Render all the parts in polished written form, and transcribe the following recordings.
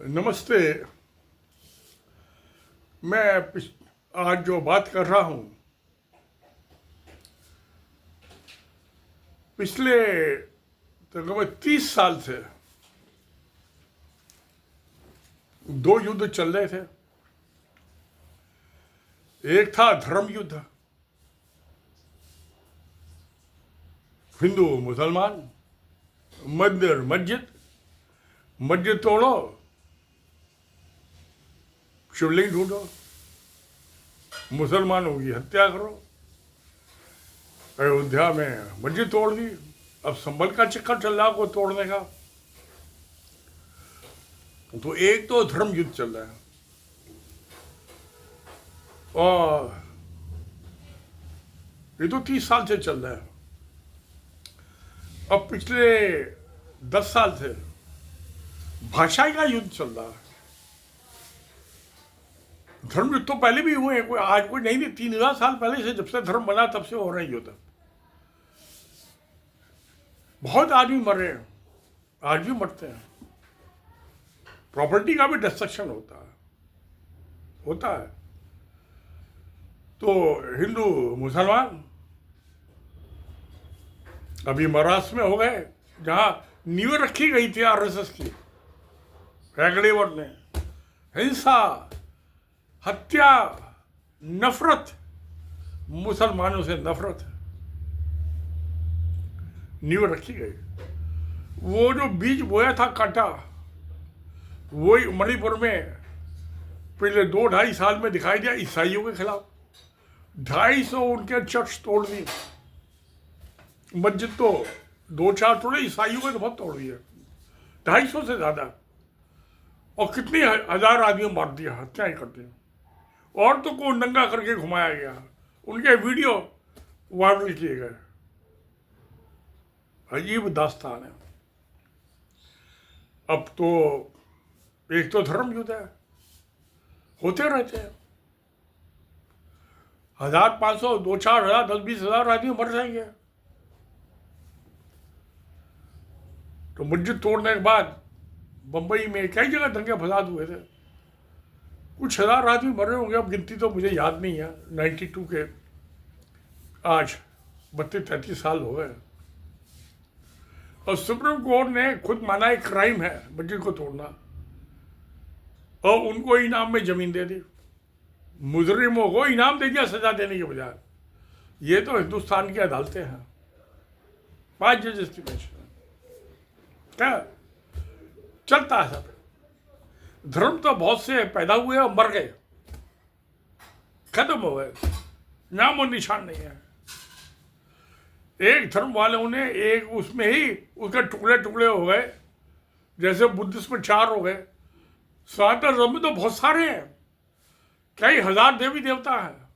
नमस्ते। मैं आज जो बात कर रहा हूँ पिछले तकरीबन 30 साल से दो युद्ध चल रहे थे। एक था धर्म युद्ध, हिंदू मुसलमान, मंदिर मस्जिद, मस्जिद तोड़ो, शिवलिंग ढूंढो, मुसलमानों की हत्या करो। अयोध्या में मस्जिद तोड़ दी, अब संभल का चक्कर चल रहा को तोड़ने का। तो एक तो धर्म युद्ध चल रहा है और ये तो 30 साल से चल रहा है। अब पिछले 10 साल से भाषा का युद्ध चल रहा है। धर्म युद्ध तो पहले भी हुए हैं, कोई आज कोई नहीं, 3000 साल पहले से, जब से धर्म बना तब से हो रहे हैं युद्ध। बहुत आदमी मर रहे हैं, आज भी मरते हैं। प्रॉपर्टी का भी डिस्ट्रक्शन होता है। तो हिंदू मुसलमान अभी महाराष्ट्र में हो गए, जहां नींव रखी गई थी आरएसएस की, हेगड़ेवर ने हिंसा, हत्या, नफरत, मुसलमानों से नफरत नींव रखी गई। वो जो बीज बोया था कांटा, वही मणिपुर में पिछले 2-2.5 साल में दिखाई दिया ईसाइयों के खिलाफ। 250 उनके चर्च तोड़ दी, मस्जिद तो 2-4 तोड़े, ईसाइयों के तो बहुत तोड़ दिए, 250 से ज्यादा। और कितनी हजार आदमी मार दिया, हत्याएं कर दी। औरतों को नंगा करके घुमाया गया, उनके वीडियो वायरल किए गए। अजीब दास्तान है। अब तो एक तो धर्म युद्ध है, होते रहते हैं। 1500, 2-4 हजार, 10-20 हजार आदमी मर जाएंगे। तो मस्जिद तोड़ने के बाद बंबई में कई जगह दंगे फसाद हुए थे, कुछ हजार आदमी मरे होंगे, अब गिनती तो मुझे याद नहीं है। 92 के आज 32-33 साल हो गए। और सुप्रीम कोर्ट ने खुद माना एक क्राइम है मस्जिद को तोड़ना, और उनको इनाम में जमीन दे दी। मुजरिमों को इनाम दे दिया सजा देने के बजाय। ये तो हिंदुस्तान की अदालतें हैं, 5 जजेस की बेंच है। क्या चलता है सब। धर्म तो बहुत से पैदा हुए और मर गए, खत्म हो गए, नाम और निशान नहीं है। एक धर्म वालों ने एक उसमें ही उसके टुकड़े टुकड़े हो गए, जैसे बुद्धिस्ट में 4 हो गए। सनातन धर्म में तो बहुत सारे हैं, कई हजार देवी देवता हैं।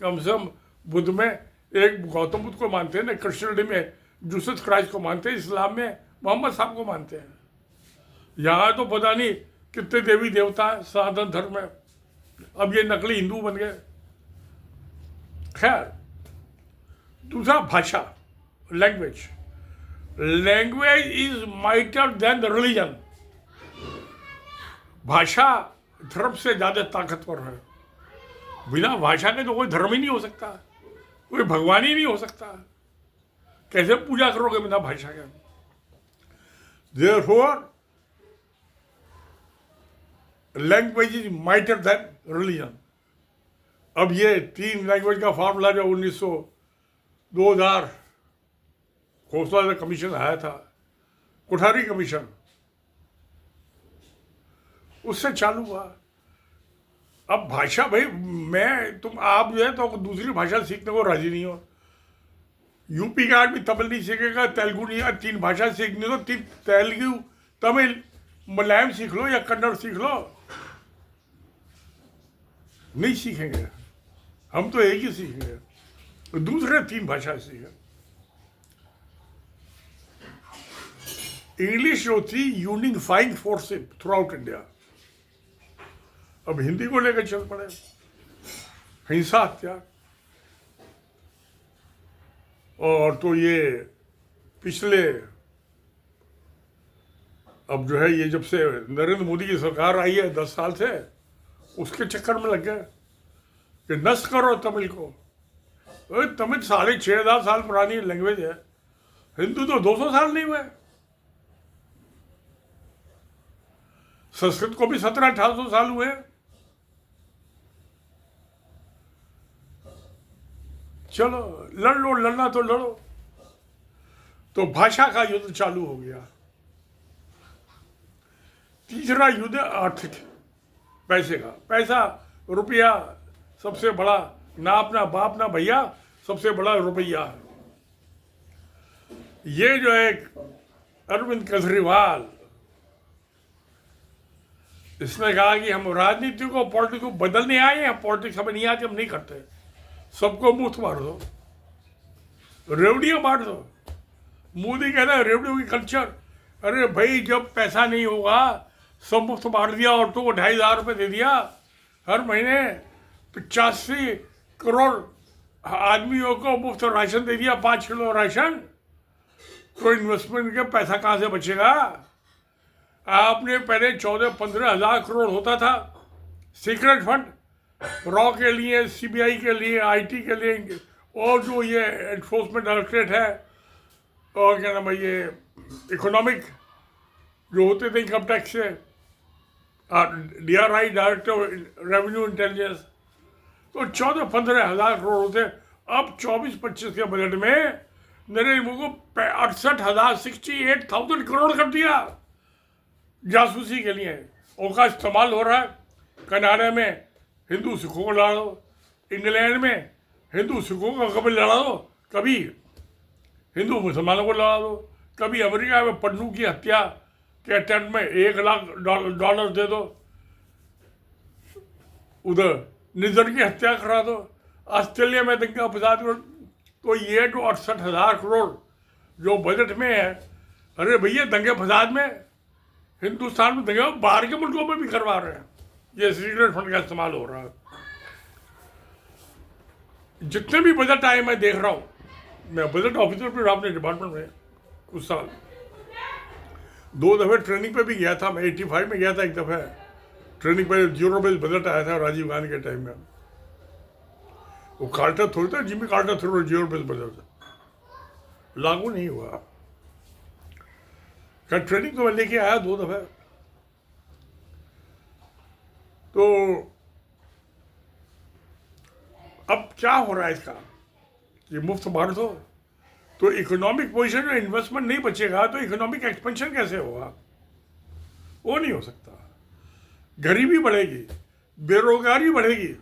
कम से कम बुद्ध में एक गौतम बुद्ध को मानते हैं ना, क्रिश्चियनिटी में जीसस क्राइस्ट को मानते हैं, इस्लाम में मोहम्मद साहब को मानते हैं। यहाँ तो पता नहीं कितने देवी देवता है सनातन धर्म में। अब ये नकली हिंदू बन गए। खैर, दूसरा भाषा, language. Language is mightier than the religion. भाषा धर्म से ज्यादा ताकतवर है। बिना भाषा के तो कोई धर्म ही नहीं हो सकता, कोई भगवान ही नहीं हो सकता। कैसे पूजा करोगे बिना भाषा के? Therefore, language is mightier than religion. अब ये 3 लैंग्वेज का फॉर्मूला जो 2000 खोसला कमीशन आया था, कोठारी कमीशन, उससे चालू हुआ। अब भाषा, भाई आप जो है तो दूसरी भाषा सीखने को राजी नहीं हो। यूपी का आदमी तमिल नहीं सीखेगा, तेलुगु नहीं, 3 भाषा सीखनी तो तेलुगु, तमिल, मलयालम सीख लो या कन्नड़ सीख लो। नहीं सीखेंगे, हम तो एक ही सीखेंगे, तो दूसरे 3 भाषा सीखे। इंग्लिश जो थी unifying force through out India, अब हिंदी को लेकर चल पड़े। हिंसा, हत्या। और तो ये पिछले अब जो है ये जब से नरेंद्र मोदी की सरकार आई है 10 साल से, उसके चक्कर में लग गए कि नष्ट करो तमिल को। तमिल 6,500 साल पुरानी लैंग्वेज है, हिंदू तो 200 साल नहीं हुए। संस्कृत को भी 1700-1800 साल हुए। चलो लड़ लो, लड़ना तो लड़ो। तो भाषा का युद्ध चालू हो गया। तीसरा युद्ध आर्थिक, पैसे का। पैसा, रुपया सबसे बड़ा, ना अपना बाप ना भैया, सबसे बड़ा रुपया। ये जो है अरविंद केजरीवाल, इसने कहा कि हम राजनीति को, पॉलिटिक्स को बदलने आए हैं, पॉलिटिक्स हमें नहीं आती, हम नहीं करते, सबको मुफ्त मार दो, रेवड़ियां मार दो। मोदी कहता है रेवड़ियों की कल्चर। अरे भाई, जब पैसा नहीं होगा सब मुफ्त मार दिया, और तो 2,500 रुपये दे दिया हर महीने, 85 करोड़ आदमियों को मुफ्त राशन दे दिया, 5 किलो राशन, तो इन्वेस्टमेंट के पैसा कहाँ से बचेगा? आपने पहले 14-15 हज़ार करोड़ होता था सीक्रेट फंड, रॉ के लिए, सीबीआई के लिए, आईटी के लिए, और जो ये एनफोर्समेंट डायरेक्टरेट है, और क्या नाम है ये इकोनॉमिक जो होते थे इनकम टैक्स से, DRI, डायरेक्टर रेवेन्यू इंटेलिजेंस, तो 14-15 हज़ार करोड़ होते। अब 24-25 के बजट में नरेंद्र मोदी को 68,000 करोड़ कर दिया जासूसी के लिए। उनका इस्तेमाल हो रहा है। कनाडा में हिंदू सिखों को लड़ा दो, इंग्लैंड में हिंदू सिखों को कभी लड़ा दो, कभी हिंदू मुसलमानों को लड़ा दो, कभी अमेरिका में पन्नू की हत्या के अटेम्प्ट में $1,00,000 दे दो, उधर निजर की हत्या करा दो, ऑस्ट्रेलिया में दंगा फसाद करो। तो ये जो 68,000 करोड़ जो बजट में है, अरे भैया दंगे फसाद में हिंदुस्तान में दंगे बाहर के मुल्कों में भी करवा रहे हैं। ये सीक्रेट फंड का इस्तेमाल हो रहा है। जितने भी बजट आए मैं देख रहा हूँ, मैं बजट ऑफिसर भी रहा अपने डिपार्टमेंट में कुछ साल, 2 दफ़े ट्रेनिंग पे भी गया था। मैं 85 में गया था एक दफ़े ट्रेनिंग पे, जीरो बेस बजट आया था राजीव गांधी के टाइम में। वो कार्टर थोड़ी था, जिमी कार्टर थोड़ा जीरो बेस बजट लागू नहीं हुआ। क्या ट्रेनिंग तो मैं लेके आया 2 दफ़े। तो अब क्या हो रहा है इसका कि मुफ्त मार दो तो इकोनॉमिक पोजीशन में इन्वेस्टमेंट नहीं बचेगा, तो इकोनॉमिक एक्सपेंशन कैसे होगा? वो नहीं हो सकता। गरीबी बढ़ेगी, बेरोजगारी बढ़ेगी।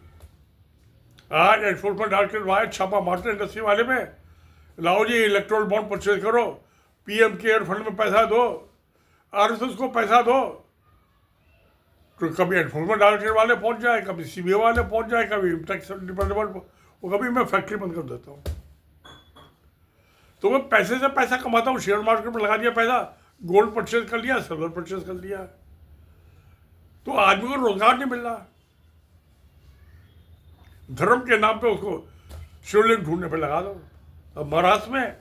आज एनफोर्समेंट डायरेक्टरेट वाले छापा मारते इंडस्ट्री वाले पे, लाओ जी इलेक्ट्रोल बॉन्ड परचेज करो, PM केयर फंड में पैसा दो, RSS को पैसा दो, तो कभी एनफोर्समेंट डायरेक्टरेट वाले पहुंच जाए, कभी CBI वाले पहुंच जाए, कभी टैक्स डिपार्टमेंट, वो कभी मैं फैक्ट्री बंद कर देता हूँ। तो मैं पैसे से पैसा कमाता हूँ, शेयर मार्केट में लगा दिया पैसा, गोल्ड परचेज कर लिया, सिल्वर परचेज कर लिया, तो आदमी को रोजगार नहीं मिल रहा। धर्म के नाम पे उसको शिवलिंग ढूंढने पे लगा दो। अब महाराष्ट्र में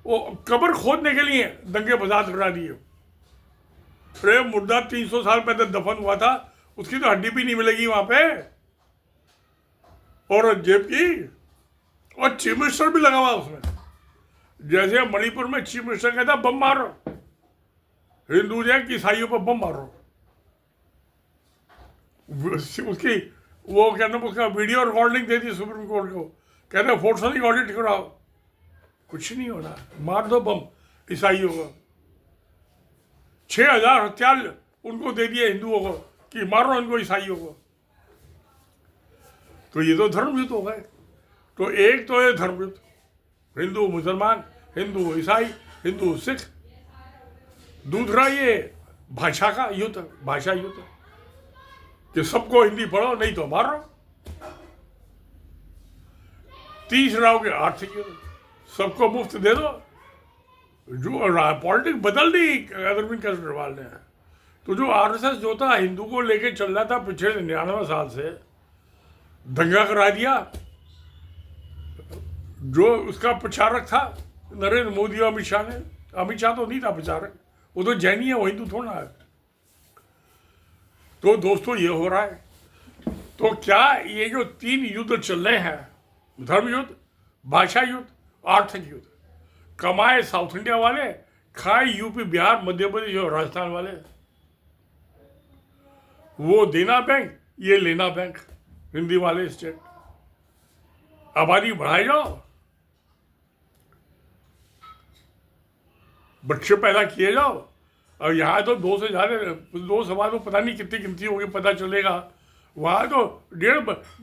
वो कब्र खोदने के लिए दंगे फसाद करा दिए। अरे मुर्दा 300 साल पहले दफन हुआ था, उसकी तो हड्डी भी नहीं मिलेगी वहां पे। औरंगजेब की, और चीफ मिनिस्टर भी लगा हुआ उसमें। जैसे मणिपुर में चीफ मिनिस्टर कहता बम मारो, हिंदू जो है ईसाइयों पर बम मारो, उसकी वो क्या नाम, उसका वीडियो रिकॉर्डिंग दे दी सुप्रीम कोर्ट को, कहते फोर्सली ऑडिट कराओ। कुछ नहीं होना, मार दो बम ईसाइयों को। 6,000 हथियार उनको दे दिए हिंदुओं को कि मारो इनको ईसाइयों को। तो ये तो धर्म युद्ध हो गए। तो एक तो है धर्म युद्ध, हिंदू मुसलमान, हिंदू ईसाई, हिंदू सिख। दूसरा ये भाषा का युद्ध, भाषा युद्ध, कि सबको हिंदी पढ़ो नहीं तो मारो। तीसरा हो गया आर्थिक युद्ध, सबको मुफ्त दे दो। जो पॉलिटिक्स बदल दी अरविंद केजरीवाल ने। तो जो RSS जो था हिंदू को लेके चल रहा था पिछले 99 साल से, दंगा करा दिया। जो उसका प्रचारक था नरेंद्र मोदी और अमित शाह ने, अमित शाह तो नहीं था प्रचारक, वो तो जैनी है, वो हिंदू थोड़ा है। तो दोस्तों ये हो रहा है। तो क्या ये जो 3 युद्ध चल रहे हैं, धर्म युद्ध, भाषा युद्ध, आर्थिक युद्ध, कमाए साउथ इंडिया वाले, खाए यूपी बिहार मध्य प्रदेश और राजस्थान वाले। वो देना बैंक, ये लेना बैंक, हिंदी वाले स्टेट। आबादी बढ़ाए जाओ, बच्चे पैदा किए जाओ। और यहाँ तो 2 से ज़्यादा, 2 सवा तो पता नहीं कितनी गिनती होगी, पता चलेगा। वहाँ तो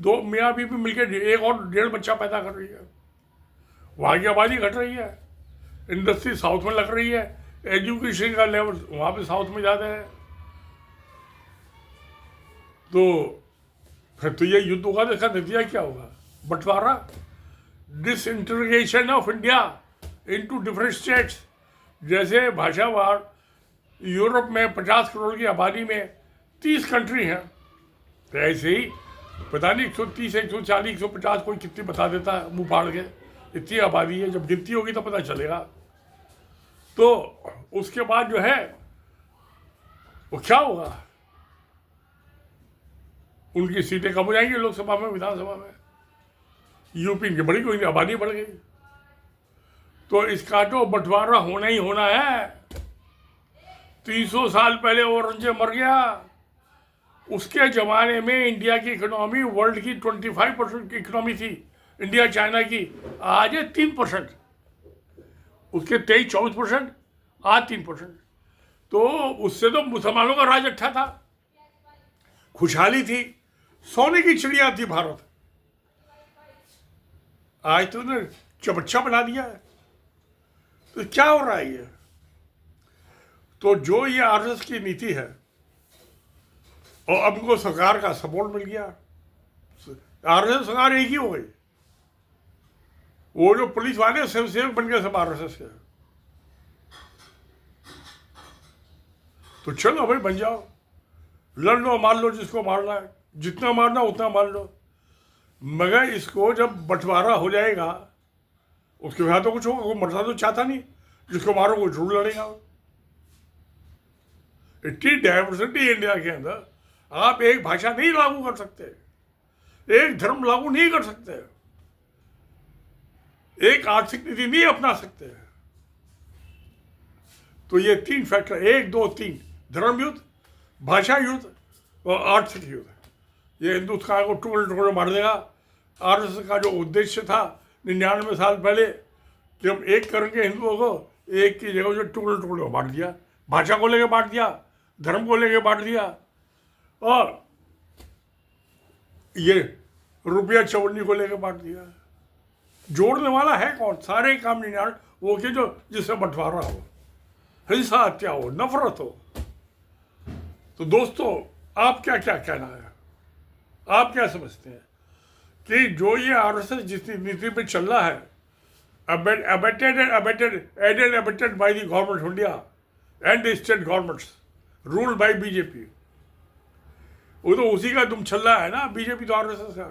2 मियाँ बीवी मिलकर 1 और 1.5 बच्चा पैदा कर रही है। वहाँ की आबादी घट रही है, इंडस्ट्री साउथ में लग रही है, एजुकेशन का लेवल वहाँ पे साउथ में ज़्यादा है। तो फिर तो ये युद्ध होगा, तो इसका नतीजा क्या होगा? बंटवारा, disintegration of India into different states. जैसे भाषावार यूरोप में 50 करोड़ की आबादी में 30 कंट्री हैं, तो ऐसे ही पता नहीं 130, 140, 150 कोई कितनी बता देता है मुँह फाड़ के। इतनी आबादी है, जब गिनती होगी तो पता चलेगा। तो उसके बाद जो है वो क्या होगा? उनकी सीटें कम हो जाएंगी लोकसभा में, विधानसभा में। यूपी की बड़ी कोई आबादी बढ़ गई। तो इसका तो बंटवारा होना ही होना है। 300 साल पहले औरंगजेब मर गया, उसके ज़माने में इंडिया की इकोनॉमी वर्ल्ड की 25% की इकोनॉमी थी, इंडिया चाइना की। आज है 3%, उसके 23-24%, आज 3%। तो उससे तो मुसलमानों का राज अच्छा था, खुशहाली थी, सोने की चिड़िया थी भारत। आज तो उन्हें चबच्चा बना दिया है। तो क्या हो रहा है ये? तो जो ये आरएसएस की नीति है, और अब उनको सरकार का सपोर्ट मिल गया, आरएसएस सरकार एक ही हो गई। वो जो पुलिस वाले स्वयंसेवक बन गए सब आरएसएस के। तो चलो भाई बन जाओ, लड़ लो, मार लो जिसको मारना है, जितना मारना उतना मार लो। मगर इसको जब बंटवारा हो जाएगा, उसके बाद तो कुछ होगा। वो मरना तो चाहता नहीं, जिसको मारो वो जरूर लड़ेगा। इतनी डाइवर्सिटी इंडिया के अंदर, आप एक भाषा नहीं लागू कर सकते, एक धर्म लागू नहीं कर सकते, एक आर्थिक नीति नहीं अपना सकते। तो ये 3 फैक्टर, 1, 2, 3, धर्म युद्ध, भाषा युद्ध और आर्थिक युद्ध, ये हिंदुस्तान को टुकड़े टुकड़े मार देगा। आरएसएस का जो उद्देश्य था 99 साल पहले कि हम एक करेंगे हिंदुओं को, एक की जगह जो टुकड़े टुकड़े बांट दिया, भाषा को लेकर बांट दिया, धर्म को लेकर बांट दिया, और ये रुपया चवन्नी को लेकर बांट दिया। जोड़ने वाला है कौन? सारे काम 99 वो के जो जिससे बंटवारा हो, हिंसा हत्या हो, नफरत हो। तो दोस्तों आप क्या क्या कहना है? आप क्या समझते हैं कि जो ये आरएसएस जिस नीति पे चल रहा है, abetted by the government of India and the state governments ruled by BJP, वो तो उसी का दुम चल रहा है ना, बीजेपी तो आरएसएस का।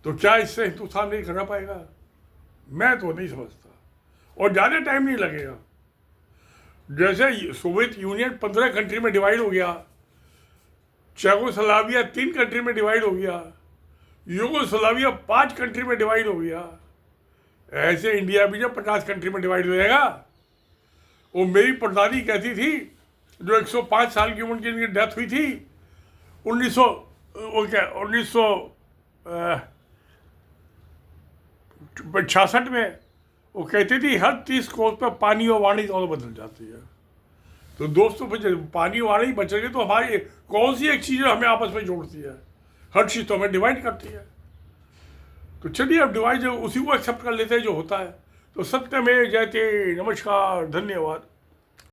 तो क्या इससे हिंदुस्तान नहीं कर पाएगा? मैं तो नहीं समझता, और ज़्यादा टाइम नहीं लगेगा। जैसे सोवियत यूनियन 15 कंट्री में डिवाइड हो गया, चेकोस्लोवाकिया 3 कंट्री में डिवाइड हो गया, यूगोस्लाविया 5 कंट्री में डिवाइड हो गया, ऐसे इंडिया भी जब 50 कंट्री में डिवाइड हो जाएगा। वो मेरी परदादी कहती थी, जो 105 साल की उम्र की इनकी डेथ हुई थी 1966 में, वो कहती थी हर 30 कोस पर पानी और वाणी दोनों बदल जाती है। तो दोस्तों फिर पानी वाणी बचेगी तो हमारी कौन सी एक चीज़ हमें आपस में जोड़ती है? हर चीज़ तो हमें डिवाइड करती है। तो चलिए अब डिवाइड उसी को एक्सेप्ट कर लेते हैं जो होता है। तो सत्य में जयते। नमस्कार, धन्यवाद।